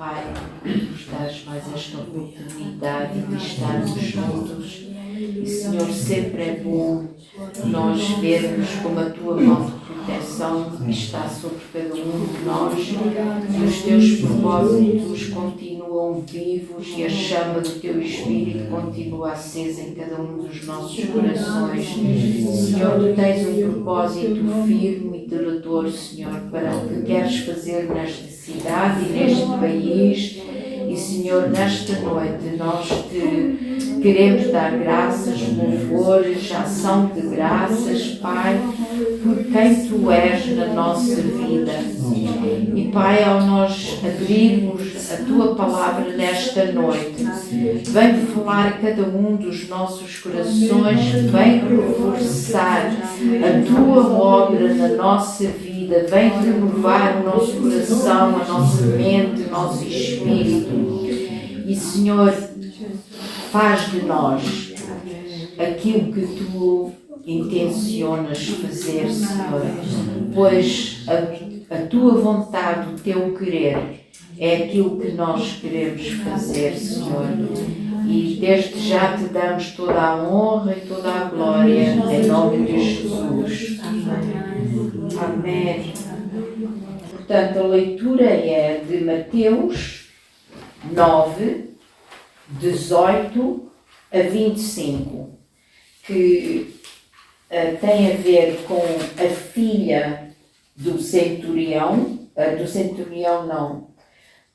Pai, nos dás mais esta oportunidade de estarmos juntos. E, Senhor, sempre é bom nós vermos como a Tua mão de proteção está sobre cada um de nós e os Teus propósitos continuam vivos e a chama do Teu Espírito continua acesa em cada um dos nossos corações. Senhor, Tu tens um propósito firme e duradouro, Senhor, para o que queres fazer nesta cidade e neste país. E, Senhor, nesta noite nós te queremos dar graças, louvores, ação de graças, Pai, por quem Tu és na nossa vida. E, Pai, ao nós abrirmos a Tua palavra nesta noite, vem falar a cada um dos nossos corações, vem reforçar a Tua obra na nossa vida, vem renovar o nosso coração, a nossa mente, o nosso espírito. E, Senhor, faz de nós aquilo que Tu intencionas fazer, Senhor, pois a Tua vontade, o Teu querer, é aquilo que nós queremos fazer, Senhor. E desde já Te damos toda a honra e toda a glória, em nome de Jesus. Amém. Portanto, a leitura é de Mateus 9, 18 a 25, que tem a ver com a filha do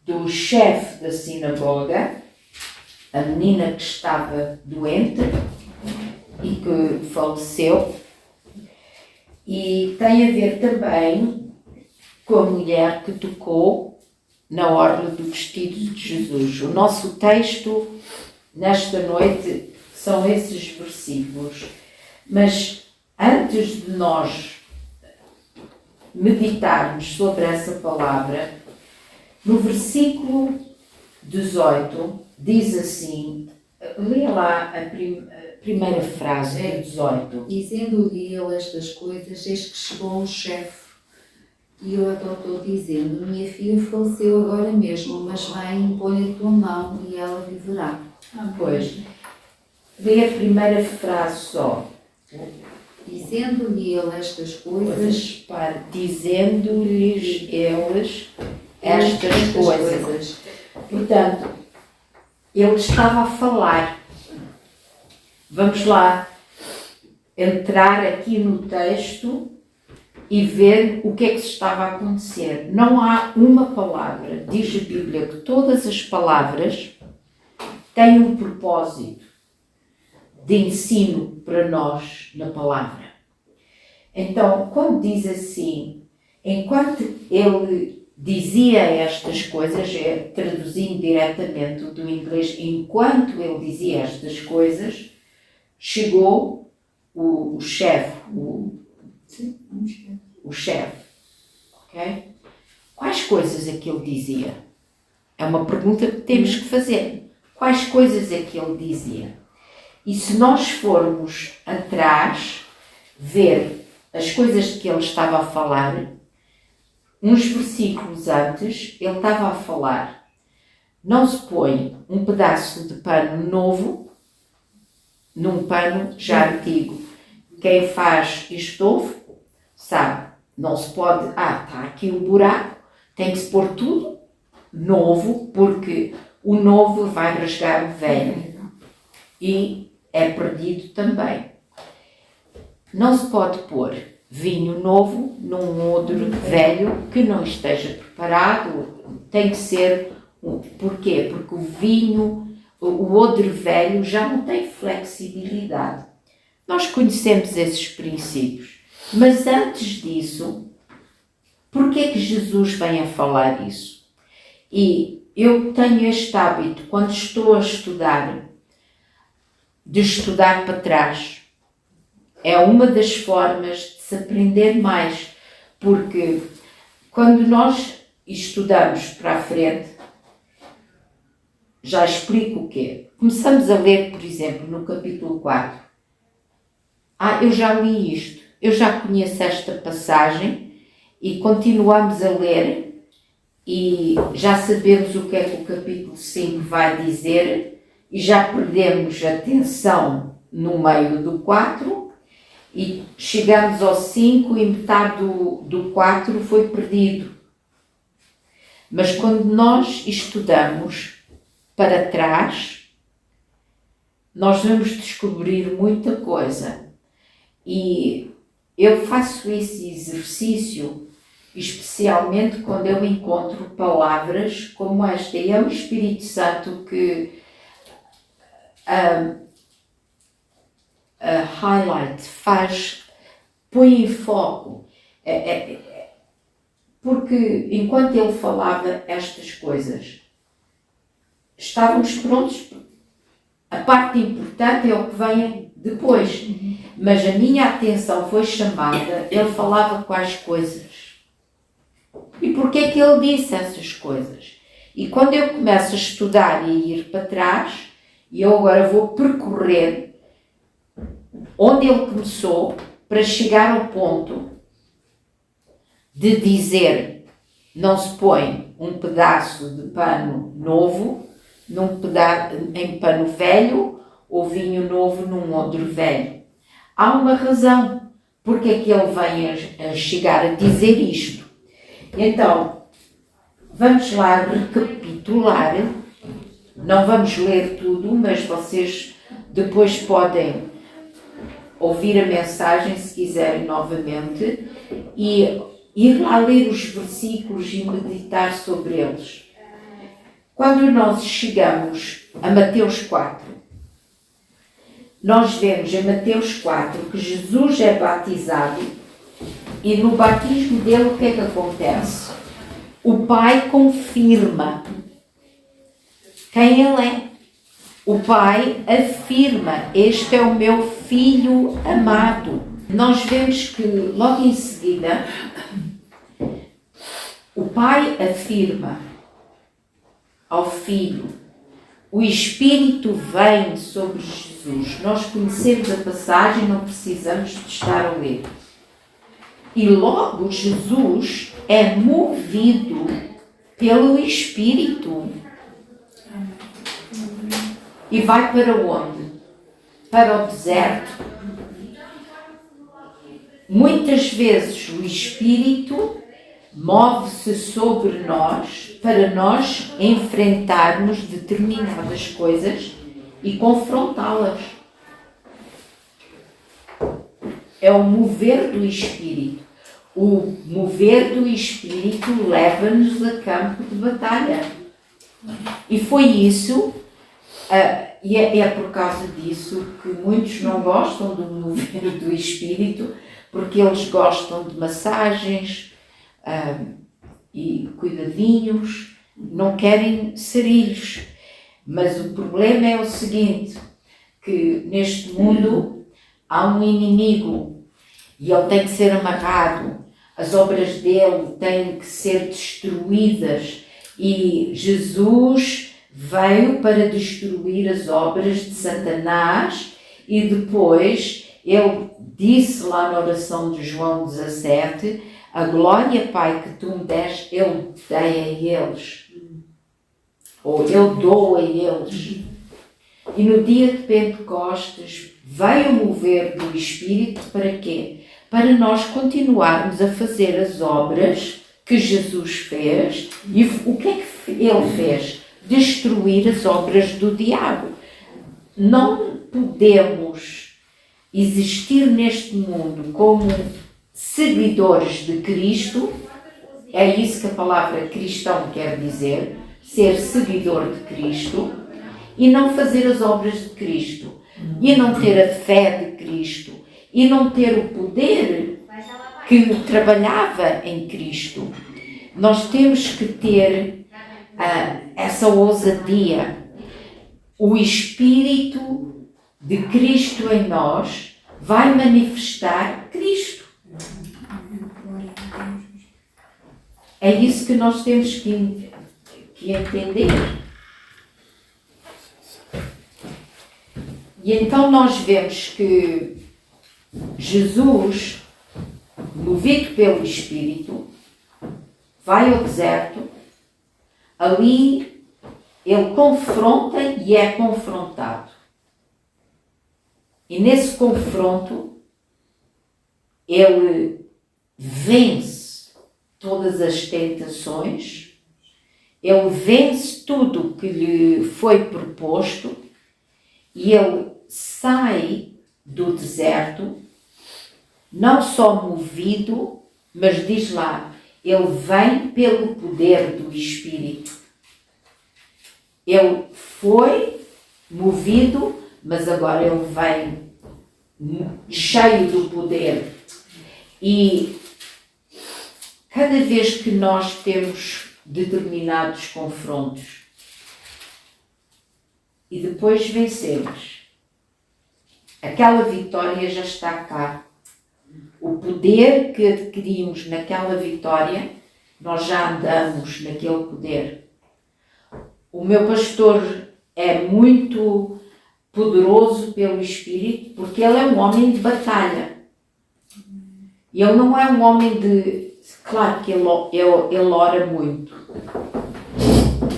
do chefe da sinagoga, a menina que estava doente e que faleceu, e tem a ver também com a mulher que tocou na orla do vestido de Jesus. O nosso texto nesta noite são esses versículos, mas antes de nós meditarmos sobre essa palavra, no versículo 18 diz assim, lê lá a primeira frase do 18. Dizendo-lhe ele estas coisas, eis que chegou o chefe e o adotou, dizendo: minha filha faleceu agora mesmo, mas vai, impõe a tua mão e ela viverá. Pois, lê a primeira frase só. Dizendo-lhe ele estas coisas, dizendo-lhes eles estas coisas. Portanto, ele estava a falar. Vamos lá entrar aqui no texto e ver o que é que se estava a acontecer. Não há uma palavra, diz a Bíblia, que todas as palavras têm um propósito de ensino para nós na palavra. Então, quando diz assim, enquanto ele dizia estas coisas, traduzindo diretamente do inglês, enquanto ele dizia estas coisas, chegou o chefe, o chefe, ok? Quais coisas é que ele dizia? É uma pergunta que temos que fazer. Quais coisas é que ele dizia? E se nós formos atrás, ver as coisas que ele estava a falar, uns versículos antes, ele estava a falar: não se põe um pedaço de pano novo num pano já antigo. Quem faz estofo sabe, não se pode, está aqui um buraco, tem que se pôr tudo novo, porque o novo vai rasgar o velho e é perdido também. Não se pode pôr vinho novo num odre velho que não esteja preparado. Tem que ser, porquê? Porque o odre velho já não tem flexibilidade. Nós conhecemos esses princípios, mas antes disso, porquê é que Jesus vem a falar isso? E eu tenho este hábito, quando estou a estudar, de estudar para trás. É uma das formas de se aprender mais, porque quando nós estudamos para a frente, já explico o quê. Começamos a ler, por exemplo, no capítulo 4. Eu já li isto, eu já conheço esta passagem, e continuamos a ler e já sabemos o que é que o capítulo 5 vai dizer e já perdemos a atenção no meio do 4 e chegamos ao 5 e metade do 4 foi perdido. Mas quando nós estudamos para trás, nós vamos descobrir muita coisa. E eu faço esse exercício especialmente quando eu encontro palavras como esta. E é o Espírito Santo que highlight, põe em foco. Porque enquanto ele falava estas coisas, estávamos prontos. A parte importante é o que vem depois. Mas a minha atenção foi chamada, ele falava quais coisas. E porquê é que ele disse essas coisas? E quando eu começo a estudar e a ir para trás, e eu agora vou percorrer onde ele começou para chegar ao ponto de dizer: não se põe um pedaço de pano novo em pano velho ou vinho novo num odre velho. Há uma razão porque é que ele vem a chegar a dizer isto. Então, vamos lá recapitular. Não vamos ler tudo, mas vocês depois podem ouvir a mensagem, se quiserem, novamente, e ir lá ler os versículos e meditar sobre eles. Quando nós chegamos a Mateus 4, nós vemos em Mateus 4 que Jesus é batizado e no batismo dele o que é que acontece? O Pai confirma quem ele é. O Pai afirma: este é o meu Filho amado. Nós vemos que logo em seguida o Pai afirma ao Filho, o Espírito vem sobre Jesus. Nós conhecemos a passagem, não precisamos de estar a ler. E logo Jesus é movido pelo Espírito. E vai para onde? Para o deserto. Muitas vezes o Espírito move-se sobre nós para nós enfrentarmos determinadas coisas e confrontá-las. É o mover do Espírito. O mover do Espírito leva-nos a campo de batalha. E foi isso, e é por causa disso que muitos não gostam do mover do Espírito, porque eles gostam de massagens, e cuidadinhos, não querem sarilhos. Mas o problema é o seguinte, que neste mundo há um inimigo e ele tem que ser amarrado, as obras dele têm que ser destruídas e Jesus veio para destruir as obras de Satanás e depois ele disse lá na oração de João 17: a glória, Pai, que tu me deste, eu dei a eles. Ou eu dou a eles. E no dia de Pentecostes veio o mover do Espírito para quê? Para nós continuarmos a fazer as obras que Jesus fez. E o que é que ele fez? Destruir as obras do diabo. Não podemos existir neste mundo como seguidores de Cristo, é isso que a palavra cristão quer dizer, ser seguidor de Cristo, e não fazer as obras de Cristo, e não ter a fé de Cristo, e não ter o poder que trabalhava em Cristo. Nós temos que ter essa ousadia. O Espírito de Cristo em nós vai manifestar Cristo. É isso que nós temos que entender. E então nós vemos que Jesus, movido pelo Espírito, vai ao deserto ali ele confronta e é confrontado. E nesse confronto, ele vence todas as tentações, ele vence tudo o que lhe foi proposto e ele sai do deserto, não só movido, mas diz lá, ele vem pelo poder do Espírito. Ele foi movido, mas agora ele vem cheio do poder. E cada vez que nós temos determinados confrontos e depois vencemos, aquela vitória já está cá. O poder que adquirimos naquela vitória, nós já andamos naquele poder. O meu pastor é muito poderoso pelo Espírito, porque ele é um homem de batalha. E ele não é um homem de... Claro que ele ora muito,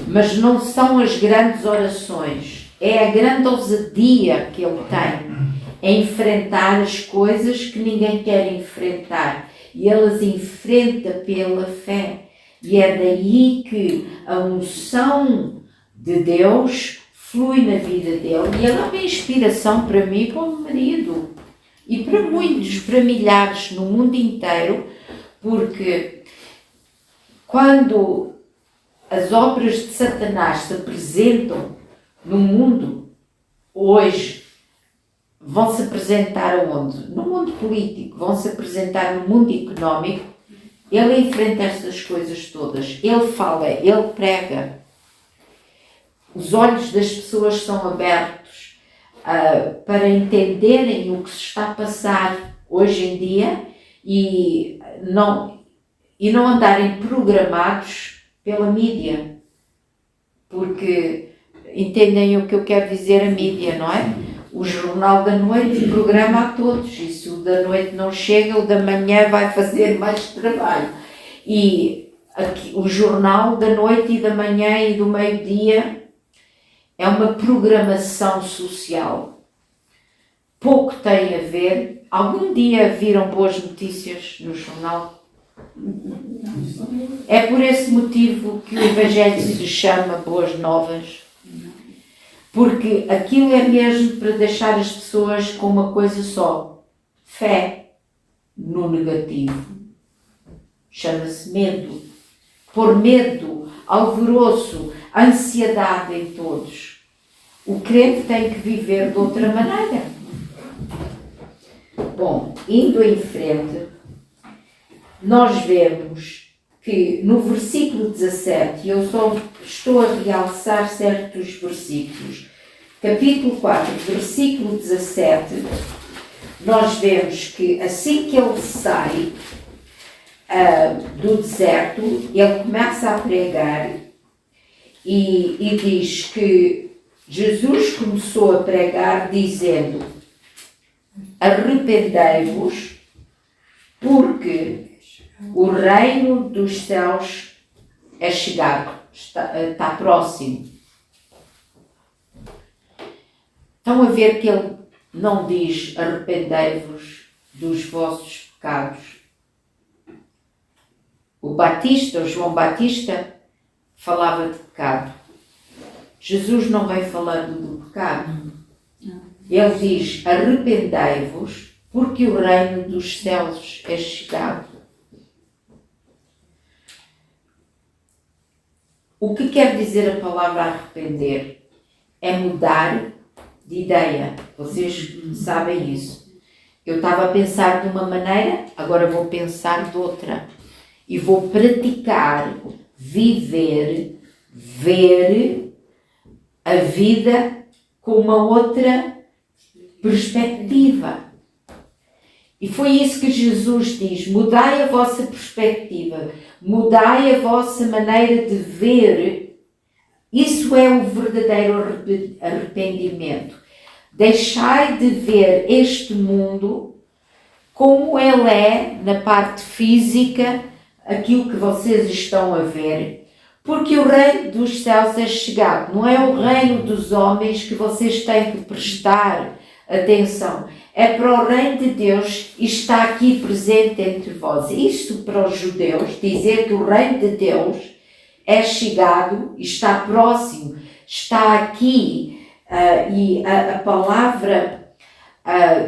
mas não são as grandes orações, é a grande ousadia que ele tem, é enfrentar as coisas que ninguém quer enfrentar, e ele as enfrenta pela fé, e é daí que a unção de Deus flui na vida dele, e ele é uma inspiração para mim e para o meu marido, e para muitos, para milhares no mundo inteiro, porque quando as obras de Satanás se apresentam no mundo, hoje, vão se apresentar onde? No mundo político, vão se apresentar no mundo económico, ele enfrenta essas coisas todas, ele fala, ele prega. Os olhos das pessoas são abertos para entenderem o que se está a passar hoje em dia e não andarem programados pela mídia, porque entendem o que eu quero dizer a mídia, não é? O jornal da noite programa a todos, e se o da noite não chega, o da manhã vai fazer mais trabalho. E aqui, o jornal da noite e da manhã e do meio-dia é uma programação social. Pouco tem a ver. Algum dia viram boas notícias no jornal? É por esse motivo que o Evangelho se chama Boas Novas. Porque aquilo é mesmo para deixar as pessoas com uma coisa só. Fé no negativo. Chama-se medo. Pôr medo, alvoroço, ansiedade em todos. O crente tem que viver de outra maneira. Bom, indo em frente, nós vemos que no versículo 17, eu só estou a realçar certos versículos, capítulo 4, versículo 17, nós vemos que assim que ele sai do deserto, ele começa a pregar e diz que Jesus começou a pregar dizendo: arrependei-vos, porque o reino dos céus é chegado, está próximo. Estão a ver que ele não diz arrependei-vos dos vossos pecados. O João Batista, falava de pecado. Jesus não vem falando do pecado. Ele diz arrependei-vos, porque o reino dos céus é chegado. O que quer dizer a palavra arrepender? É mudar de ideia. Vocês sabem isso. Eu estava a pensar de uma maneira, agora vou pensar de outra. E vou praticar, viver, ver a vida com uma outra perspectiva. E foi isso que Jesus diz: mudai a vossa perspectiva, mudai a vossa maneira de ver. Isso é o verdadeiro arrependimento. Deixai de ver este mundo como ele é na parte física, aquilo que vocês estão a ver, Porque o reino dos céus é chegado. Não é o reino dos homens que vocês têm que prestar atenção. É para o reino de Deus e está aqui presente entre vós. Isto para os judeus, dizer que o reino de Deus é chegado e está próximo, está aqui. E a palavra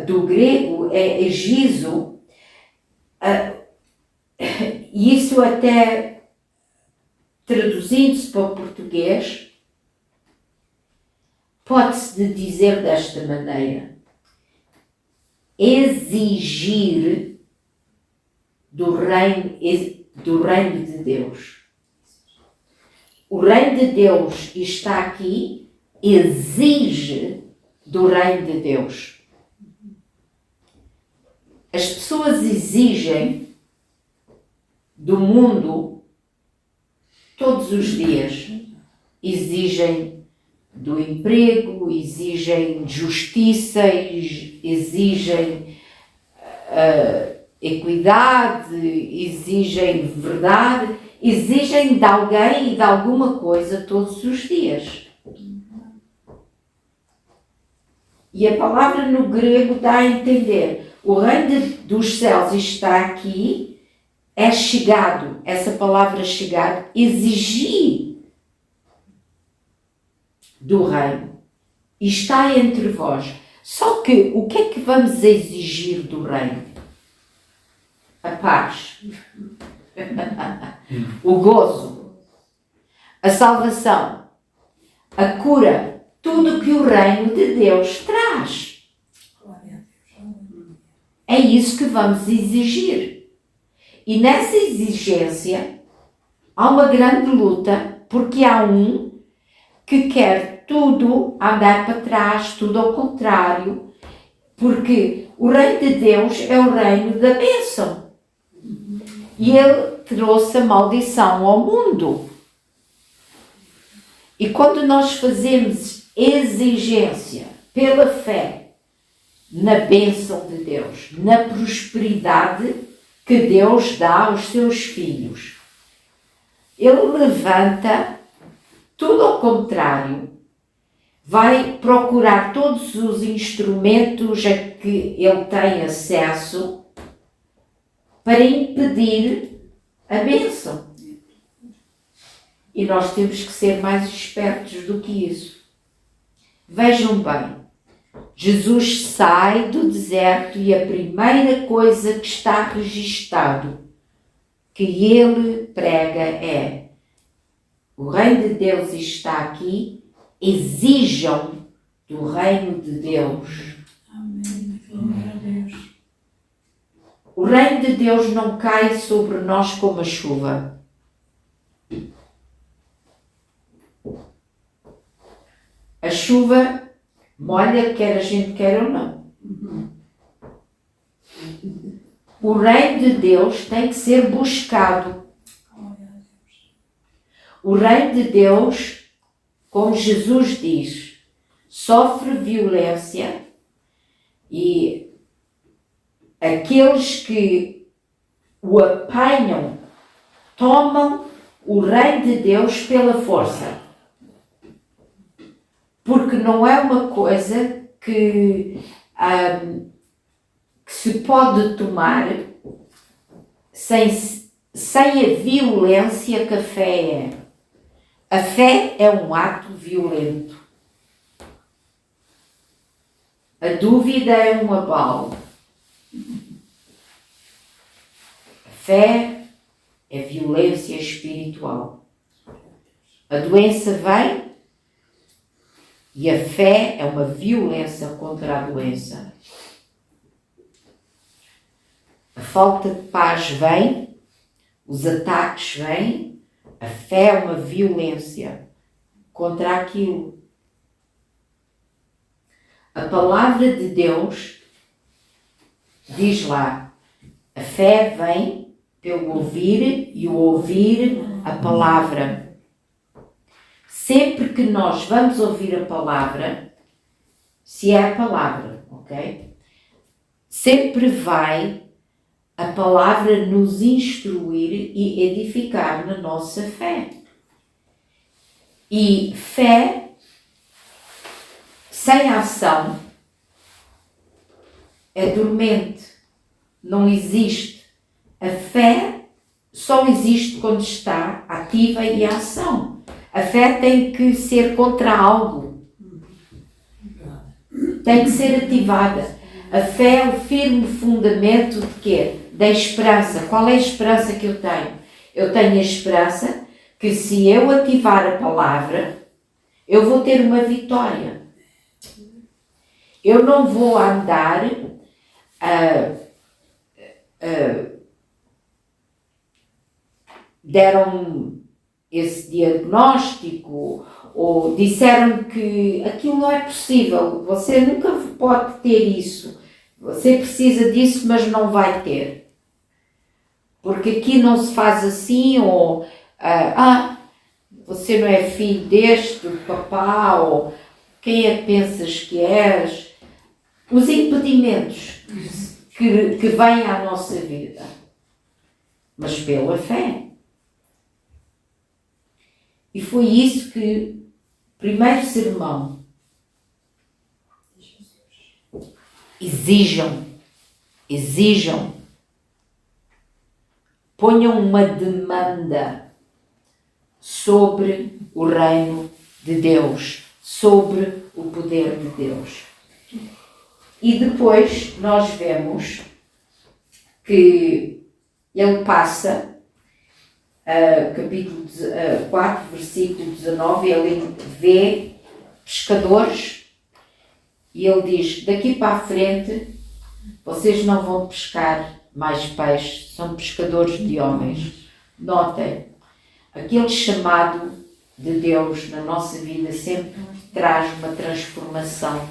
do grego é egizo. E isso até traduzindo-se para o português, pode-se dizer desta maneira: exigir do reino de Deus. O reino de Deus está aqui, exige do reino de Deus. As pessoas exigem do mundo todos os dias. Exigem do emprego, exigem justiça, exigem equidade, exigem verdade, exigem de alguém e de alguma coisa todos os dias. E a palavra no grego dá a entender, o reino dos céus está aqui, é chegado, essa palavra chegado, exigir do reino, e está entre vós. Só que, o que é que vamos exigir do reino? A paz, o gozo, a salvação, a cura, tudo que o reino de Deus traz. É isso que vamos exigir. E nessa exigência há uma grande luta, porque há um que quer tudo andar para trás, tudo ao contrário, porque o reino de Deus é o reino da bênção. E ele trouxe a maldição ao mundo. E quando nós fazemos exigência pela fé na bênção de Deus, na prosperidade que Deus dá aos seus filhos, ele levanta tudo ao contrário, vai procurar todos os instrumentos a que ele tem acesso para impedir a bênção. E nós temos que ser mais espertos do que isso. Vejam bem, Jesus sai do deserto e a primeira coisa que está registado que ele prega é: o reino de Deus está aqui, exijam do reino de Deus. Amém. Glória a Deus. O reino de Deus não cai sobre nós como a chuva. A chuva molha, quer a gente queira ou não. O reino de Deus tem que ser buscado. O reino de Deus, como Jesus diz, sofre violência e aqueles que o apanham tomam o reino de Deus pela força. Porque não é uma coisa que se pode tomar sem a violência que a fé é. A fé é um ato violento. A dúvida é um abalo. A fé é violência espiritual. A doença vem e a fé é uma violência contra a doença. A falta de paz vem, os ataques vêm, a fé é uma violência contra aquilo. A palavra de Deus diz lá, a fé vem pelo ouvir e o ouvir a palavra. Sempre que nós vamos ouvir a palavra, se é a palavra, ok? Sempre vai a palavra nos instruir e edificar na nossa fé. E fé sem ação é dormente, não existe. A fé só existe quando está ativa e em ação. A fé tem que ser contra algo. Tem que ser ativada. A fé é o firme fundamento de quê? Da esperança. Qual é a esperança que eu tenho? Eu tenho a esperança que se eu ativar a palavra, eu vou ter uma vitória. Eu não vou andar deram esse diagnóstico ou disseram que aquilo não é possível, você nunca pode ter isso, você precisa disso, mas não vai ter. Porque aqui não se faz assim, ou você não é filho deste, do papá, ou quem é que pensas que és? Os impedimentos que vêm à nossa vida, mas pela fé. E foi isso que, primeiro sermão, exijam, ponham uma demanda sobre o reino de Deus, sobre o poder de Deus. E depois nós vemos que ele passa, capítulo 4, versículo 19, ele vê pescadores e ele diz, daqui para a frente vocês não vão pescar mais peixes, são pescadores de homens. Notem, aquele chamado de Deus na nossa vida sempre traz uma transformação.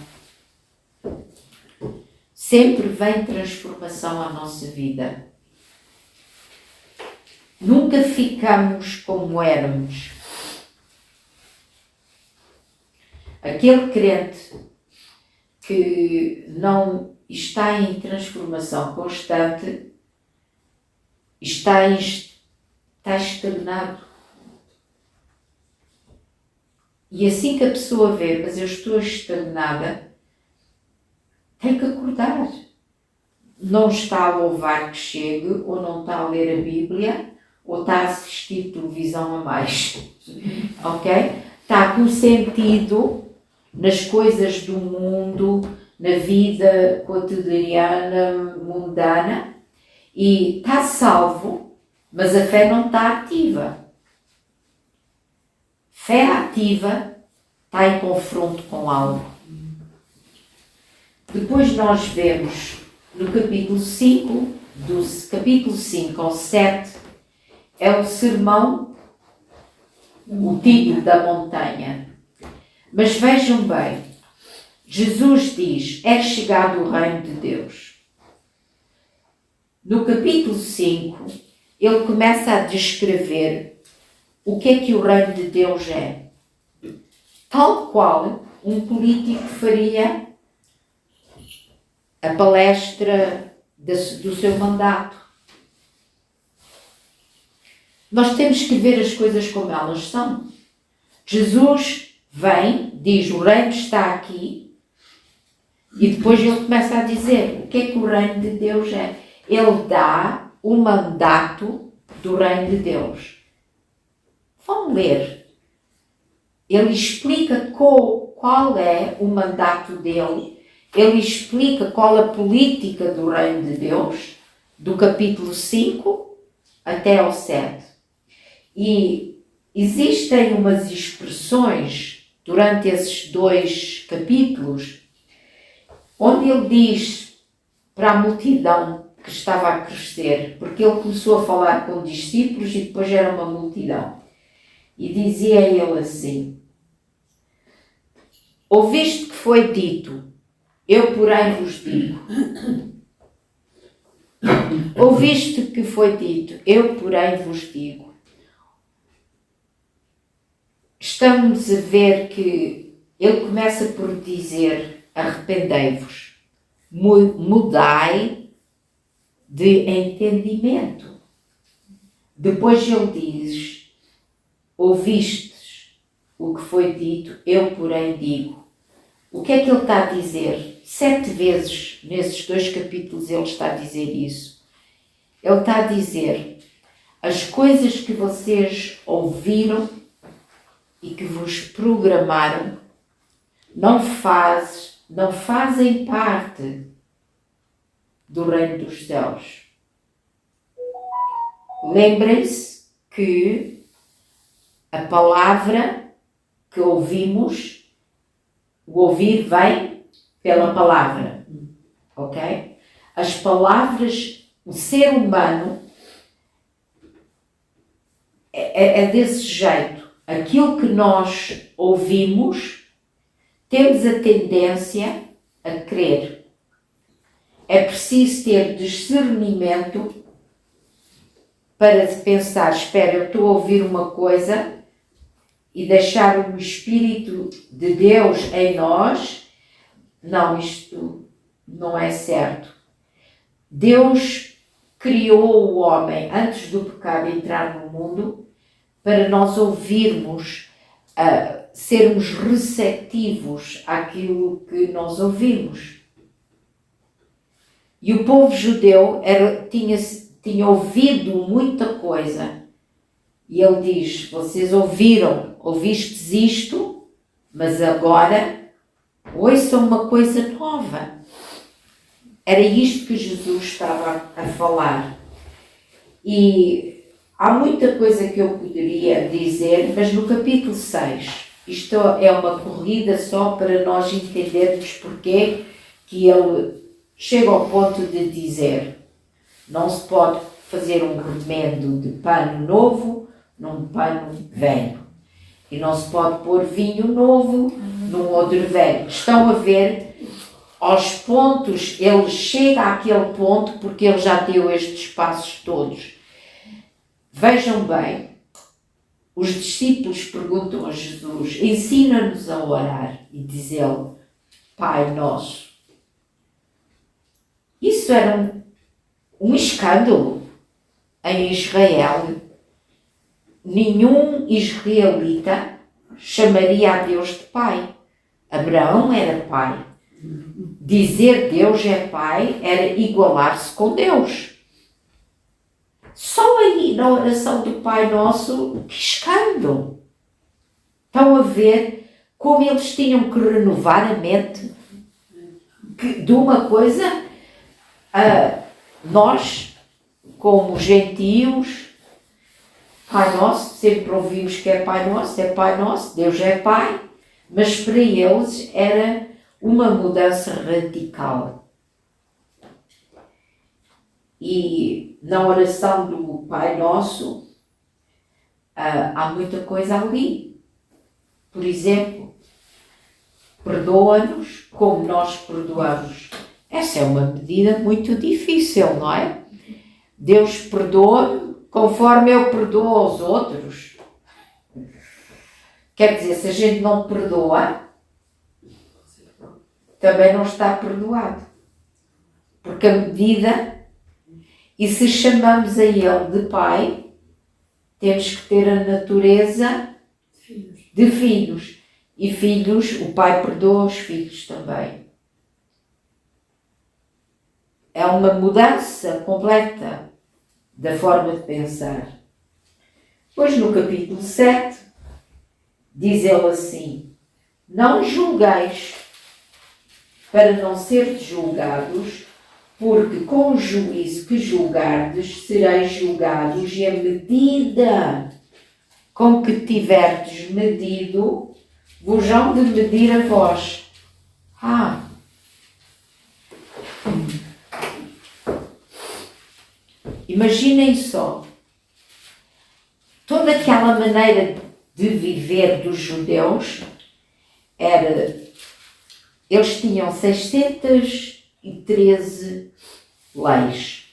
Sempre vem transformação à nossa vida. Nunca ficamos como éramos. Aquele crente que não está em transformação constante está estagnado. E assim que a pessoa vê, mas eu estou estagnada, tem que acordar. Não está a louvar que chegue, ou não está a ler a Bíblia, ou está a assistir televisão a mais. Ok? Está com sentido nas coisas do mundo, na vida cotidiana, mundana, e está salvo, mas a fé não está ativa. Fé ativa está em confronto com algo. Depois nós vemos no capítulo 5, do capítulo 5 ao 7, é o sermão, o título da montanha. Mas vejam bem, Jesus diz, é chegado o reino de Deus. No capítulo 5, ele começa a descrever o que é que o reino de Deus é. Tal qual um político faria a palestra do seu mandato. Nós temos que ver as coisas como elas são. Jesus vem, diz, o reino está aqui, e depois ele começa a dizer o que é que o reino de Deus é. Ele dá o mandato do reino de Deus. Vão ler. Ele explica qual é o mandato dele. Ele explica qual a política do reino de Deus, do capítulo 5 até ao 7. E existem umas expressões durante esses 2 capítulos, onde ele diz para a multidão que estava a crescer, porque ele começou a falar com discípulos e depois era uma multidão. E dizia ele assim, ouviste que foi dito, eu porém vos digo. Ouviste que foi dito, eu porém vos digo. Estamos a ver que ele começa por dizer, arrependei-vos, mudai de entendimento. Depois ele diz, ouvistes o que foi dito, eu porém digo. O que é que ele está a dizer? 7 vezes nesses 2 capítulos ele está a dizer isso. Ele está a dizer, as coisas que vocês ouviram e que vos programaram não fazem parte do reino dos céus. Lembrem-se que a palavra que ouvimos, o ouvir vem pela palavra, ok? As palavras, o ser humano é desse jeito. Aquilo que nós ouvimos, temos a tendência a crer. É preciso ter discernimento para pensar, espera, eu estou a ouvir uma coisa e deixar o Espírito de Deus em nós. Não, isto não é certo. Deus criou o homem antes do pecado entrar no mundo para nós ouvirmos, sermos receptivos àquilo que nós ouvimos. E o povo judeu tinha ouvido muita coisa. E ele diz, vocês ouvistes isto, mas agora ouçam uma coisa nova. Era isto que Jesus estava a falar. E há muita coisa que eu poderia dizer, mas no capítulo 6, isto é uma corrida só para nós entendermos porque que ele chega ao ponto de dizer, não se pode fazer um remendo de pano novo num pano velho. E não se pode pôr vinho novo num odre velho. Estão a ver, aos pontos, ele chega àquele ponto porque ele já deu estes passos todos. Vejam bem, os discípulos perguntam a Jesus, ensina-nos a orar, e diz ele, Pai Nosso. Isso era um escândalo em Israel. Nenhum israelita chamaria a Deus de pai. Abraão era pai. Dizer Deus é pai era igualar-se com Deus. Só aí na oração do Pai Nosso, que escândalo! Estão a ver como eles tinham que renovar a mente de uma coisa. Nós, como gentios, Pai Nosso, sempre ouvimos que é Pai Nosso, Deus é Pai, mas para eles era uma mudança radical. E na oração do Pai Nosso, há muita coisa ali. Por exemplo, perdoa-nos como nós perdoamos. Essa é uma medida muito difícil, não é? Deus perdoa-me conforme eu perdoo aos outros. Quer dizer, se a gente não perdoa, também não está perdoado. Porque a medida, e se chamamos a Ele de Pai, temos que ter a natureza de filhos. E filhos, o Pai perdoa os filhos também. É uma mudança completa da forma de pensar. Pois no capítulo 7, diz ele assim, não julgueis para não seres julgados, porque com o juízo que julgardes, sereis julgados, e a medida com que tiverdes medido, vos hão de medir a vós. Imaginem só, toda aquela maneira de viver dos judeus era, eles tinham 613 leis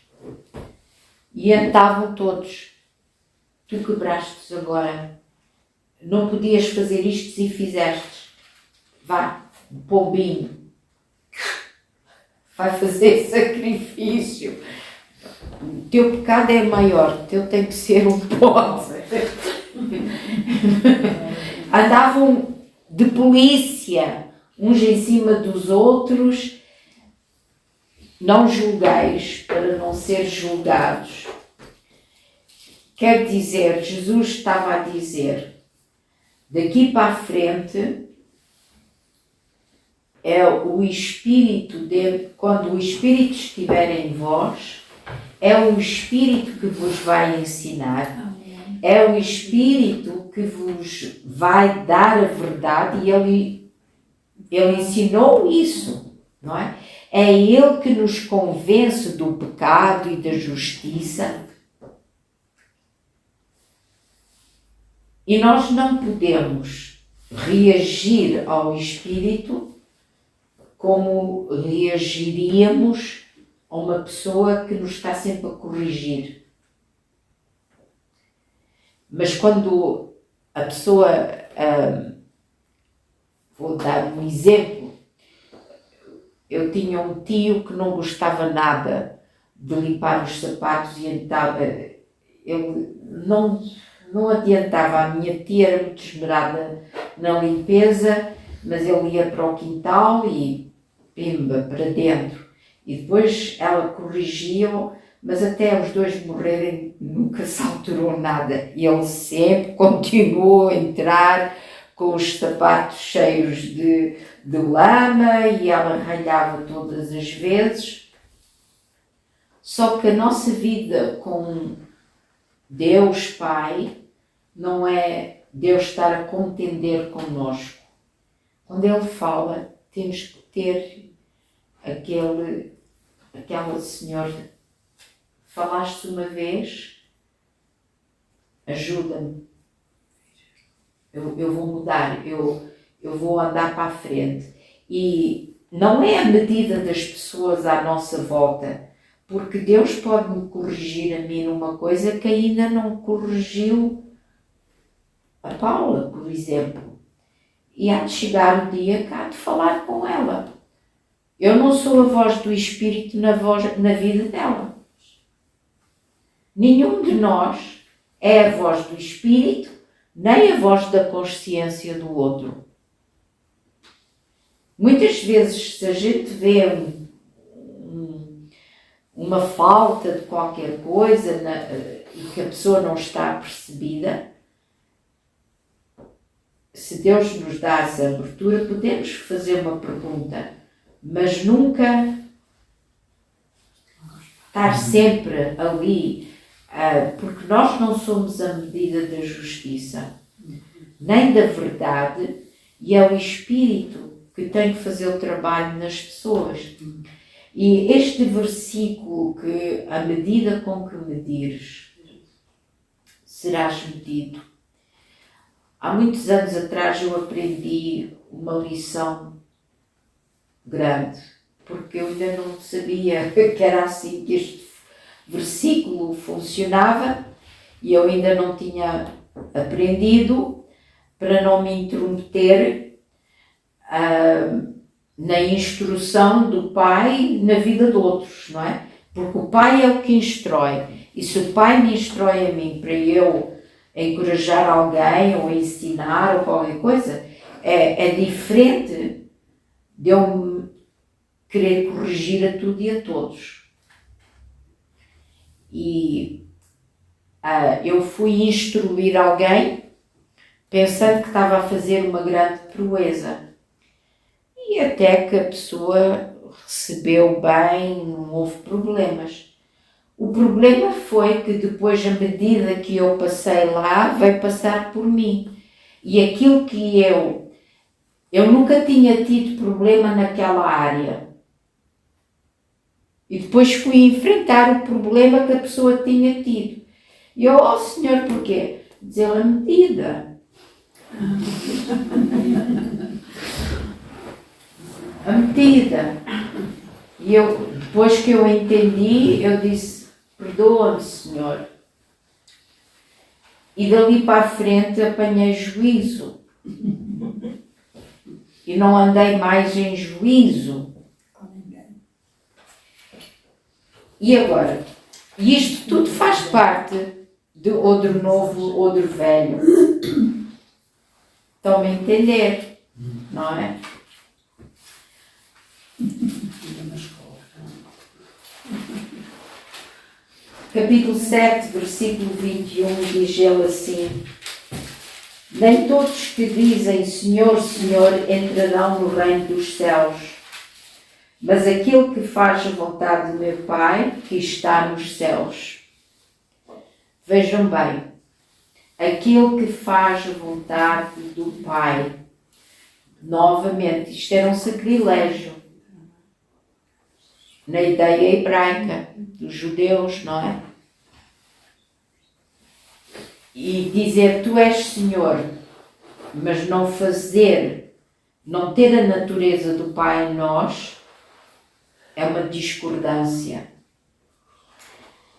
e andavam todos. Tu quebraste agora, não podias fazer isto e fizeste. Vá, um pombinho, vai fazer sacrifício. O teu pecado é maior, o teu tem que ser um pote. andavam de polícia, uns em cima dos outros. Não julgueis para não ser julgados. Quer dizer, Jesus estava a dizer, daqui para a frente, é o Espírito quando o Espírito estiver em vós, é o Espírito que vos vai ensinar, é o Espírito que vos vai dar a verdade, e ele ensinou isso, não é? É Ele que nos convence do pecado e da justiça. E nós não podemos reagir ao Espírito como reagiríamos a uma pessoa que nos está sempre a corrigir. Mas quando a pessoa... vou dar um exemplo. Eu tinha um tio que não gostava nada de limpar os sapatos e então ele não adiantava. A minha tia era muito esmerada na limpeza, mas ele ia para o quintal e pimba, para dentro. E depois ela corrigia-o, mas até os dois morrerem nunca se alterou nada. E ele sempre continuou a entrar com os sapatos cheios de lama e ela ralhava todas as vezes. Só que a nossa vida com Deus Pai não é Deus estar a contender connosco. Quando Ele fala, temos que ter aquela Senhor, falaste uma vez, ajuda-me. Eu vou mudar, eu vou andar para a frente. E não é a medida das pessoas à nossa volta, porque Deus pode me corrigir a mim numa coisa que ainda não corrigiu a Paula, por exemplo. E há de chegar o dia que há de falar com ela. Eu não sou a voz do Espírito na vida dela. Nenhum de nós é a voz do Espírito, nem a voz da consciência do outro. Muitas vezes, se a gente vê uma falta de qualquer coisa e que a pessoa não está percebida, se Deus nos dá essa abertura, podemos fazer uma pergunta, mas nunca estar sempre ali, porque nós não somos a medida da justiça, nem da verdade, e é o Espírito que tem que fazer o trabalho nas pessoas. E este versículo, que a medida com que medires, serás medido. Há muitos anos atrás eu aprendi uma lição grande, porque eu ainda não sabia que era assim que este versículo funcionava e eu ainda não tinha aprendido para não me intrometer na instrução do Pai na vida de outros, não é? Porque o Pai é o que instrói, e se o Pai me instrói a mim para eu encorajar alguém ou ensinar ou qualquer coisa, é diferente de eu querer corrigir a tudo e a todos. E eu fui instruir alguém pensando que estava a fazer uma grande proeza. E até que a pessoa recebeu bem, não houve problemas. O problema foi que depois, à medida que eu passei lá, veio passar por mim. E aquilo que eu nunca tinha tido problema naquela área. E depois fui enfrentar o problema que a pessoa tinha tido. E eu, oh Senhor, porquê? Diz ela, medida. A medida. E eu, depois que eu entendi, eu disse, perdoa-me, Senhor. E dali para a frente apanhei juízo. E não andei mais em juízo. E agora? E isto tudo faz parte de odre novo, odre velho. Estão-me a entender, não é? Capítulo 7, versículo 21, diz ele assim: nem todos que dizem Senhor, Senhor entrarão no reino dos céus, mas aquele que faz a vontade do meu Pai que está nos céus. Vejam bem, aquele que faz a vontade do Pai. Novamente, isto era um sacrilégio na ideia hebraica dos judeus, não é? E dizer tu és Senhor, mas não ter a natureza do Pai em nós, é uma discordância.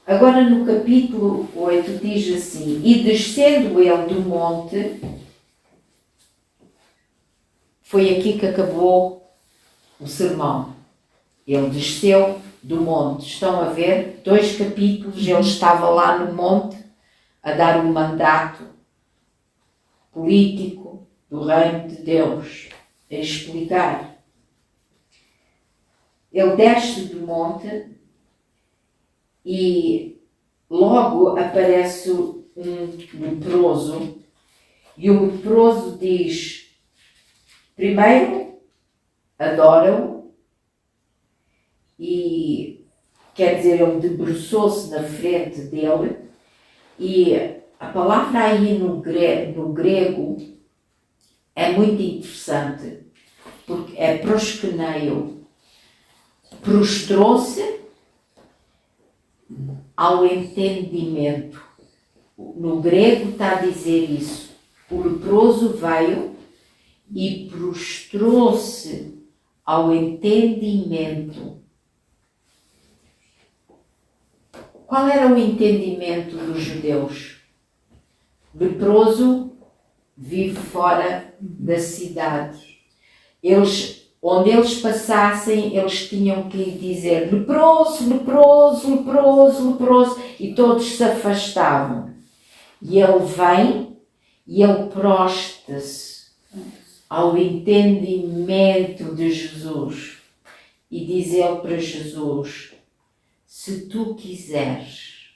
Agora no capítulo 8 diz assim: e descendo ele do monte, foi aqui que acabou o sermão. Ele desceu do monte. Estão a ver? 2 capítulos, ele estava lá no monte a dar um mandato político do reino de Deus, a explicar. Ele desce do monte e logo aparece um leproso, e o leproso diz, primeiro, adora-o, e quer dizer, ele debruçou-se na frente dele, e a palavra aí no grego é muito interessante, porque é proskeneio, prostrou-se ao entendimento. No grego está a dizer isso. O leproso veio e prostrou-se ao entendimento. Qual era o entendimento dos judeus? Leproso vive fora da cidade. Onde eles passassem, eles tinham que dizer leproso, leproso, leproso, leproso, e todos se afastavam. E ele vem e ele prostra-se ao entendimento de Jesus e diz ele para Jesus: se tu quiseres,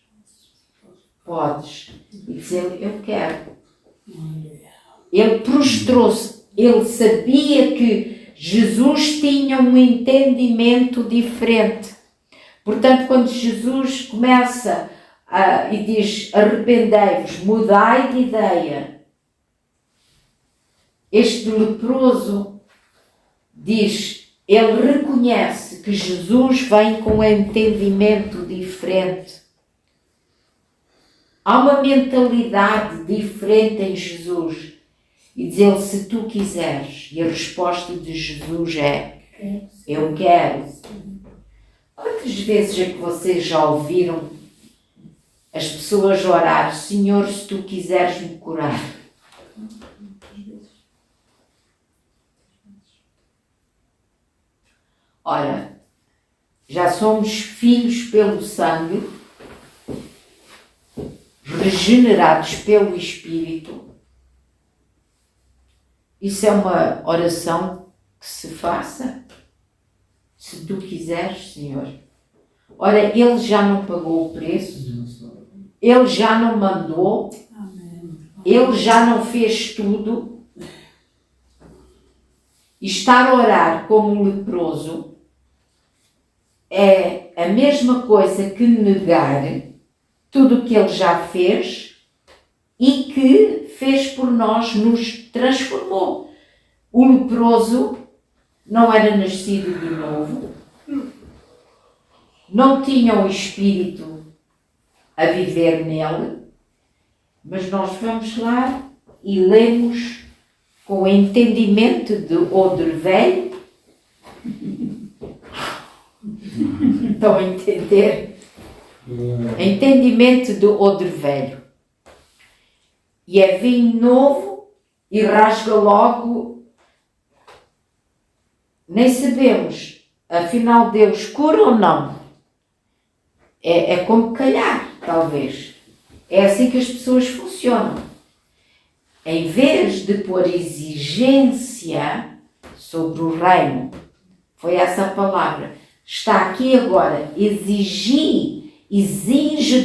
podes. E diz ele: eu quero. Ele prostrou-se, ele sabia que Jesus tinha um entendimento diferente. Portanto, quando Jesus começa e diz arrependei-vos, mudai de ideia, este leproso diz, ele reconhece que Jesus vem com um entendimento diferente. Há uma mentalidade diferente em Jesus. E diz ele, se tu quiseres. E a resposta de Jesus é, eu quero. Quantas vezes é que vocês já ouviram as pessoas orar, Senhor, se tu quiseres me curar? Ora, já somos filhos pelo sangue, regenerados pelo Espírito. Isso é uma oração que se faça, se tu quiseres, Senhor. Ora, Ele já não pagou o preço, Ele já não mandou, Ele já não fez tudo. E estar a orar como um leproso é a mesma coisa que negar tudo o que Ele já fez e que fez por nós, nos transformou. O leproso não era nascido de novo, não tinha o Espírito a viver nele, mas nós vamos lá e lemos com o entendimento de odre velho. Estão a entender? Entendimento de odre velho. E é vinho novo e rasga logo. Nem sabemos, afinal Deus cura ou não. É como calhar, talvez. É assim que as pessoas funcionam. em vez de pôr exigência sobre o reino, foi essa a palavra, está aqui agora, exige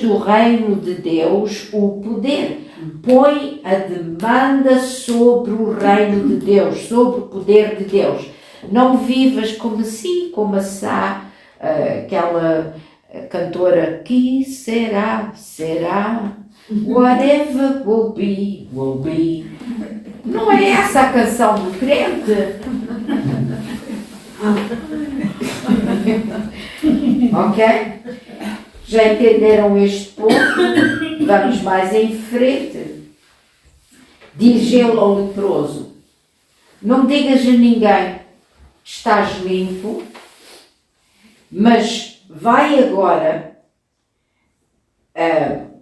do reino de Deus o poder, põe a demanda sobre o reino de Deus, sobre o poder de Deus. Não vivas como assim, como assá, aquela cantora, que será, whatever will be, will be. Não é essa a canção do crente? Ok? Já entenderam este ponto? Vamos mais em frente. Diz ele ao leproso: não digas a ninguém que estás limpo, mas vai agora,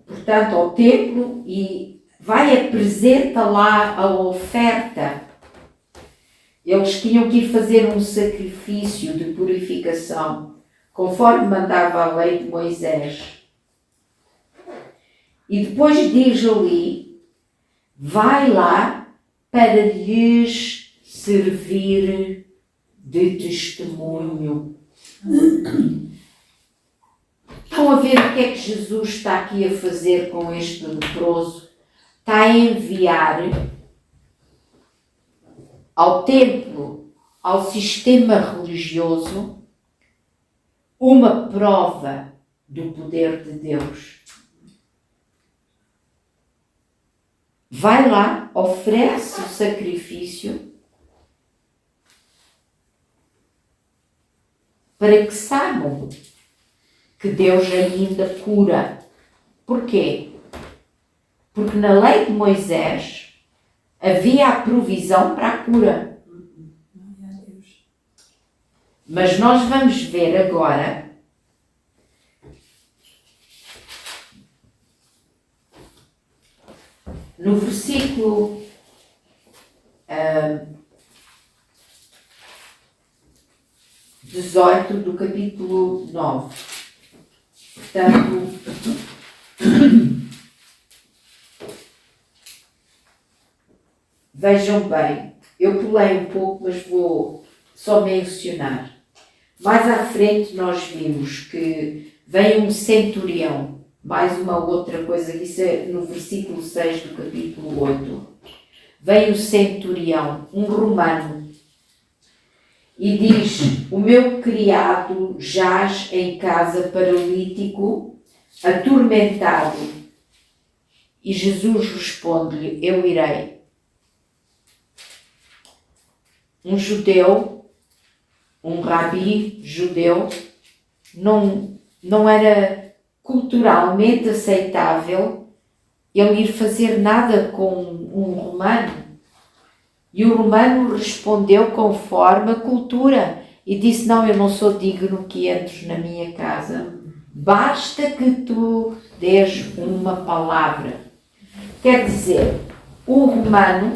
portanto, ao templo e vai apresenta lá a oferta. Eles tinham que ir fazer um sacrifício de purificação, conforme mandava a lei de Moisés. E depois diz ali, vai lá para lhes servir de testemunho. Estão a ver o que é que Jesus está aqui a fazer com este leproso? Está a enviar ao templo, ao sistema religioso, uma prova do poder de Deus. Vai lá, oferece o sacrifício para que saibam que Deus ainda cura. Porquê? Porque na lei de Moisés havia a provisão para a cura. Mas nós vamos ver agora no versículo 18 do capítulo 9. Portanto, vejam bem, eu pulei um pouco, mas vou só mencionar. Mais à frente nós vimos que vem um centurião, mais uma outra coisa, isso é no versículo 6 do capítulo 8. Vem o centurião, um romano, e diz: o meu criado jaz em casa paralítico, atormentado. E Jesus responde-lhe: eu irei. Um judeu, um rabi judeu, não era culturalmente aceitável ele ir fazer nada com um romano. E o romano respondeu conforme a cultura e disse: não, eu não sou digno que entres na minha casa. Basta que tu dês uma palavra. Quer dizer, o romano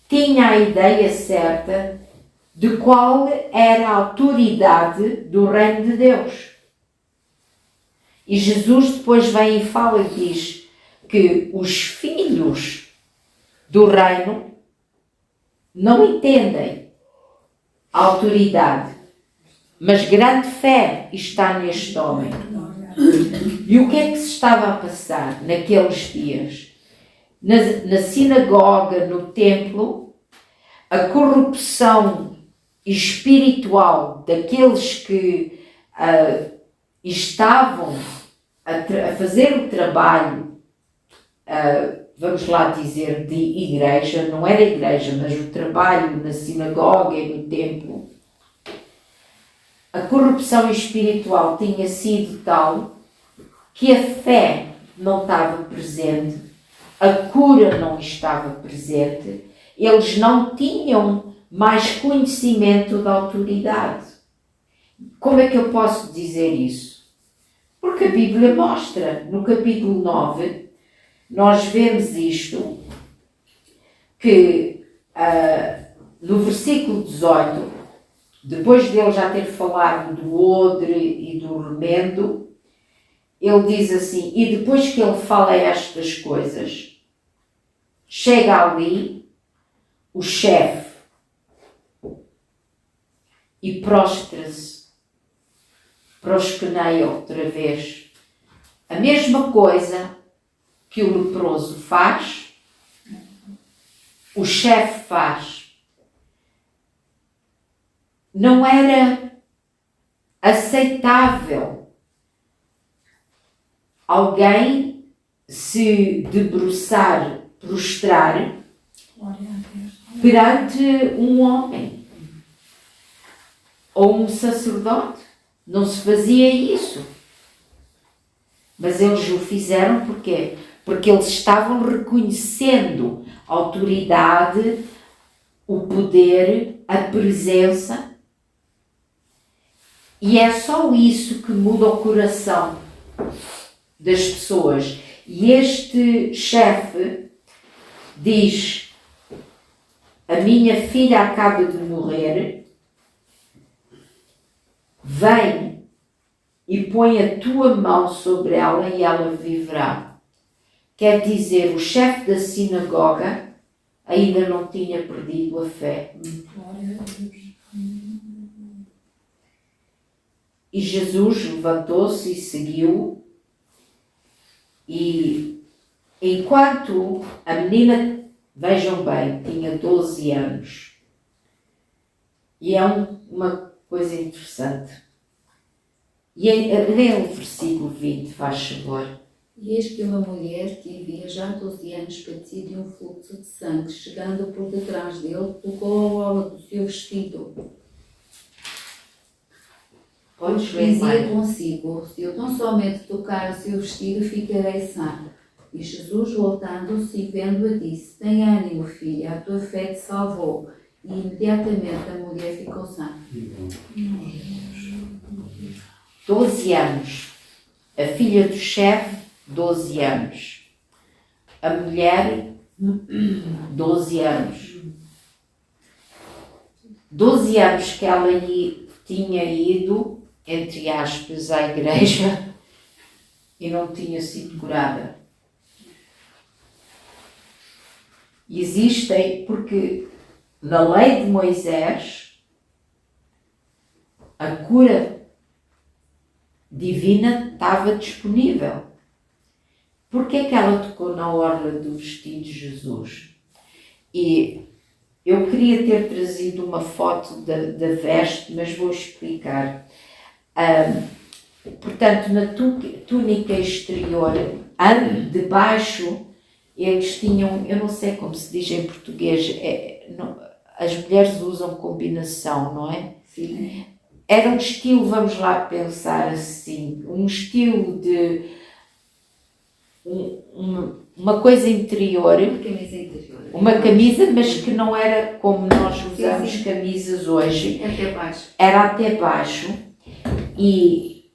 tinha a ideia certa de qual era a autoridade do reino de Deus. E Jesus depois vem e fala e diz que os filhos do reino não entendem a autoridade, mas grande fé está neste homem. E o que é que se estava a passar naqueles dias? Na sinagoga, no templo, a corrupção espiritual daqueles que estavam a fazer o trabalho, vamos lá dizer, de igreja, não era igreja, mas o trabalho na sinagoga e no templo, a corrupção espiritual tinha sido tal que a fé não estava presente, a cura não estava presente, eles não tinham mais conhecimento da autoridade. Como é que eu posso dizer isso? Porque a Bíblia mostra, no capítulo 9, nós vemos isto, que no versículo 18, depois de ele já ter falado do odre e do remendo, ele diz assim: e depois que ele fala estas coisas, chega ali o chefe e prostra-se, prospeneia outra vez. A mesma coisa que o leproso faz, o chefe faz. Não era aceitável alguém se debruçar, prostrar Glória a Deus. perante um homem ou um sacerdote. Não se fazia isso. Mas eles o fizeram porquê? Porque eles estavam reconhecendo a autoridade, o poder, a presença. E é só isso que muda o coração das pessoas. E este chefe diz: a minha filha acaba de morrer, vem e põe a tua mão sobre ela e ela viverá. Quer dizer, o chefe da sinagoga ainda não tinha perdido a fé. Glória a Deus. E Jesus levantou-se e seguiu. E enquanto a menina, vejam bem, tinha 12 anos. E é uma coisa interessante. E lê o versículo 20, faz favor. E eis que uma mulher que havia já 12 anos padecia de um fluxo de sangue, chegando por detrás dele, tocou a bola do seu vestido. Podes ler Dizia mais. consigo: se eu tão somente tocar o seu vestido, ficarei sã. E Jesus, voltando-se e vendo-a, disse: tem ânimo, filha, a tua fé te salvou. E imediatamente a mulher ficou sã. 12 anos. A filha do chefe, 12 anos. A mulher, 12 anos. 12 anos que ela tinha ido, entre aspas, à igreja e não tinha sido curada. Existem, porque na lei de Moisés, a cura divina estava disponível. Por que é que ela tocou na orla do vestido de Jesus? E eu queria ter trazido uma foto da veste, mas vou explicar. Portanto, na túnica exterior, debaixo, eles tinham, eu não sei como se diz em português, as mulheres usam combinação, não é? Sim. Era um estilo, vamos lá pensar assim, um estilo de uma coisa interior, Uma camisa interior. uma camisa, mas que não era como nós usamos Sim. camisas hoje, Até baixo. era até baixo e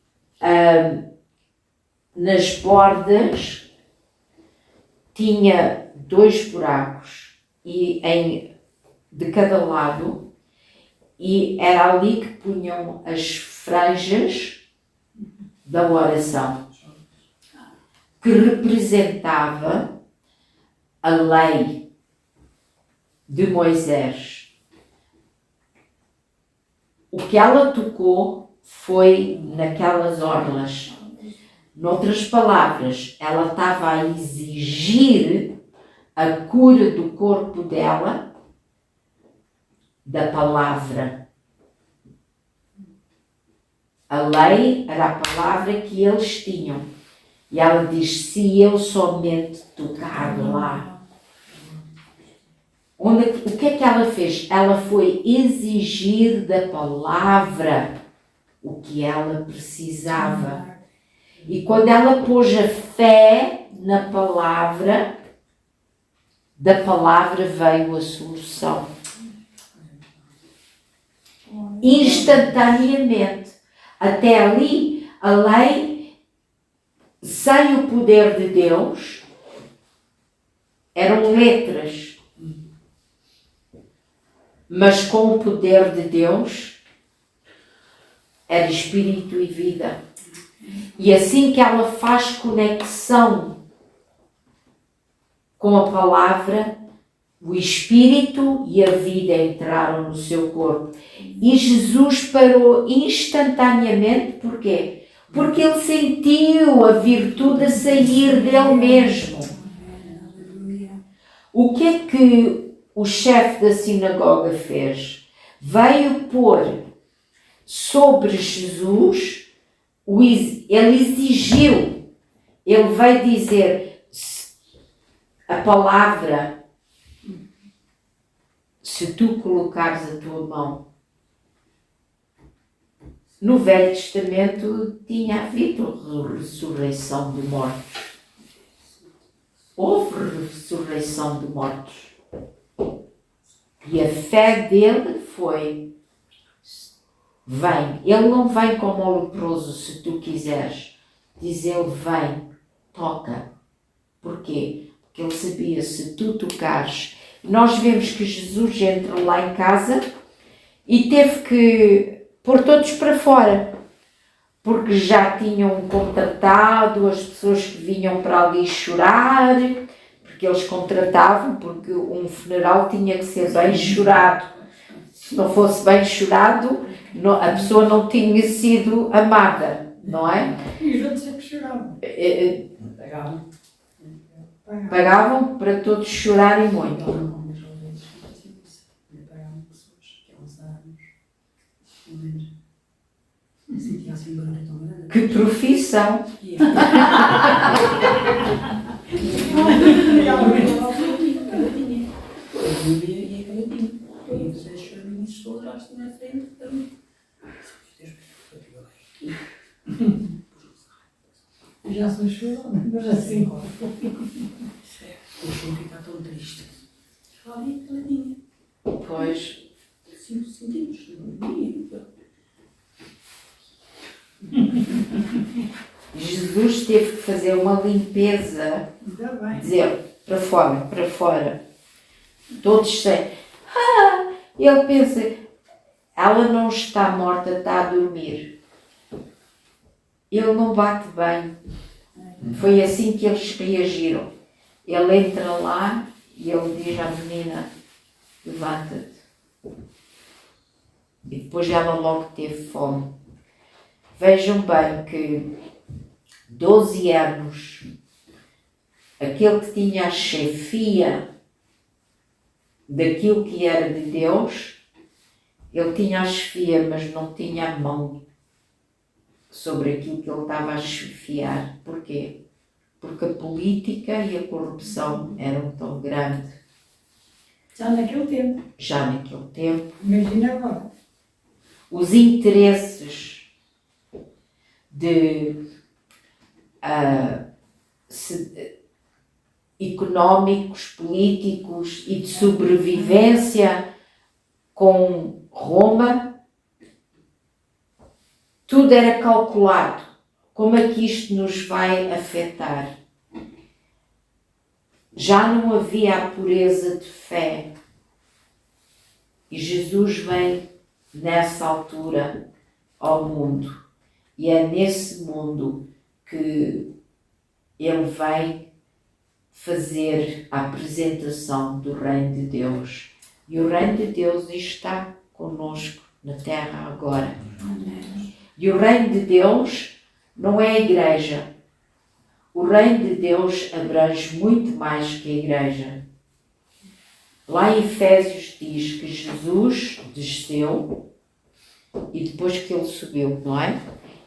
nas bordas tinha 2 buracos de cada lado. E era ali que punham as franjas da oração, que representava a lei de Moisés. O que ela tocou foi naquelas orlas. Noutras palavras, ela estava a exigir a cura do corpo dela da palavra. A lei era a palavra que eles tinham. E ela diz: se eu somente tocar lá. O que é que ela fez? Ela foi exigir da palavra o que ela precisava. E quando ela pôs a fé na palavra, da palavra veio a solução. Instantaneamente. Até ali, a lei, sem o poder de Deus, eram letras. Mas com o poder de Deus, era espírito e vida. E assim que ela faz conexão com a palavra, o Espírito e a vida entraram no seu corpo. E Jesus parou instantaneamente, porquê? Porque ele sentiu a virtude a sair dele mesmo. O que é que o chefe da sinagoga fez? Veio pôr sobre Jesus, ele exigiu, ele veio dizer a palavra, se tu colocares a tua mão. No Velho Testamento tinha havido ressurreição de mortos. Houve ressurreição de mortos. E a fé dele foi: vem. Ele não vem como o leproso, se tu quiseres. Diz ele: vem, toca. Porquê? Porque ele sabia, se tu tocares. Nós vemos que Jesus entra lá em casa e teve que pôr todos para fora, porque já tinham contratado as pessoas que vinham para ali chorar, porque eles contratavam, porque um funeral tinha que ser bem chorado. Se não fosse bem chorado, a pessoa não tinha sido amada, não é? E os outros é que choravam. Pagavam. Pagavam para todos chorarem muito. Pagavam pessoas que há uns anos, pelo menos, sentia assim um barulho tão grande. Que profissão! Já sou chorona, mas assim. Deixa-me ficar tão triste. Só ali, caladinha. Pois. 5 centímetros. Jesus teve que fazer uma limpeza, Ainda bem. dizer, para fora. Todos sem. Ele pensa, ela não está morta, está a dormir. Ele não bate bem. Foi assim que eles reagiram. Ele entra lá e ele diz à menina: levanta-te. E depois ela logo teve fome. Vejam bem que 12 anos, aquele que tinha a chefia daquilo que era de Deus, ele tinha a chefia, mas não tinha a mão sobre aquilo que ele estava a chefiar. Porquê? Porque a política e a corrupção eram tão grandes. Já naquele tempo. Imagina agora. Os interesses económicos, políticos e de sobrevivência com Roma, tudo era calculado. Como é que isto nos vai afetar? Já não havia a pureza de fé. E Jesus vem nessa altura ao mundo. E é nesse mundo que ele vem fazer a apresentação do Reino de Deus. E o Reino de Deus está conosco na terra agora. E o Reino de Deus não é a igreja. O Reino de Deus abrange muito mais que a igreja. Lá em Efésios diz que Jesus desceu e depois que ele subiu, não é?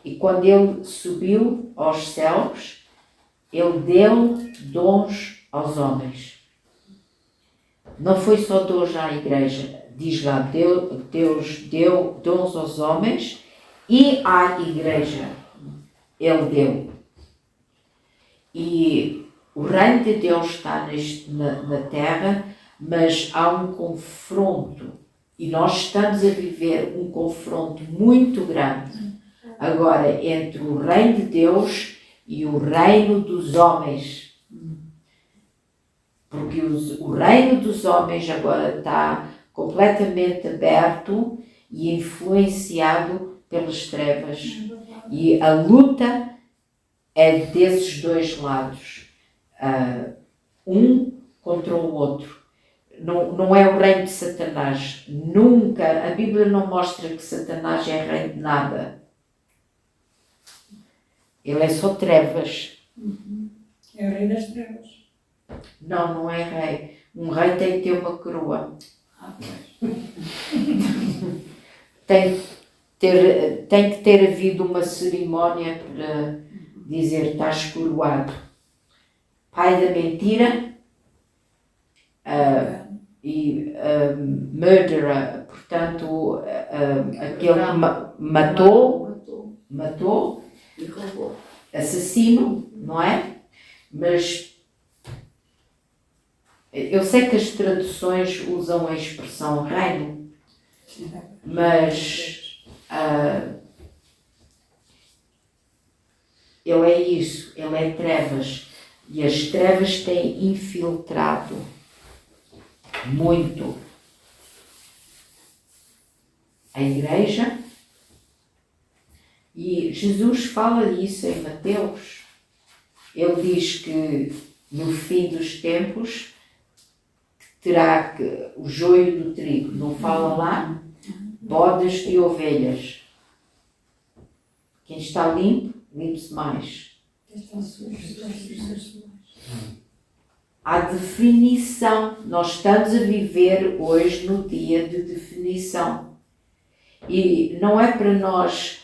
E quando ele subiu aos céus, ele deu dons aos homens. Não foi só dons à igreja. Diz lá, Deus deu dons aos homens e à igreja. Ele deu. E o reino de Deus está na terra, mas há um confronto. E nós estamos a viver um confronto muito grande agora entre o reino de Deus e o reino dos homens. Porque o reino dos homens agora está completamente aberto e influenciado pelas trevas. E a luta é desses dois lados. Um contra o outro. Não é o reino de Satanás. Nunca, a Bíblia não mostra que Satanás é rei de nada. Ele é só trevas. É o rei das trevas. Não é rei. Um rei tem que ter uma coroa. Tem que ter havido uma cerimónia para dizer estás coroado. Pai da mentira e murderer, portanto, aquele que matou, E roubou. assassino, não é? Mas eu sei que as traduções usam a expressão reino, mas ele é isso, ele é trevas. E as trevas têm infiltrado muito a igreja. E Jesus fala disso em Mateus. Ele diz que no fim dos tempos terá o joio do trigo. Não fala lá? Bodas de ovelhas. Quem está limpo, limpe-se mais. Há definição. Nós estamos a viver hoje no dia de definição. E não é para nós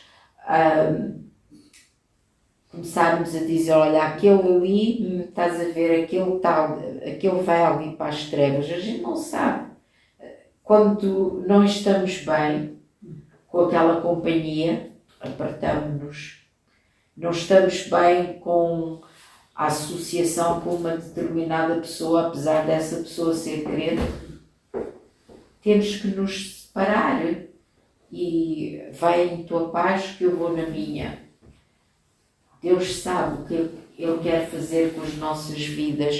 começarmos a dizer, olha, aquele ali, estás a ver, aquele vai ali para as trevas. A gente não sabe. Quando não estamos bem com aquela companhia, apartamos-nos. Não estamos bem com a associação com uma determinada pessoa, apesar dessa pessoa ser crente, temos que nos separar. E vai em tua paz que eu vou na minha. Deus sabe o que Ele quer fazer com as nossas vidas.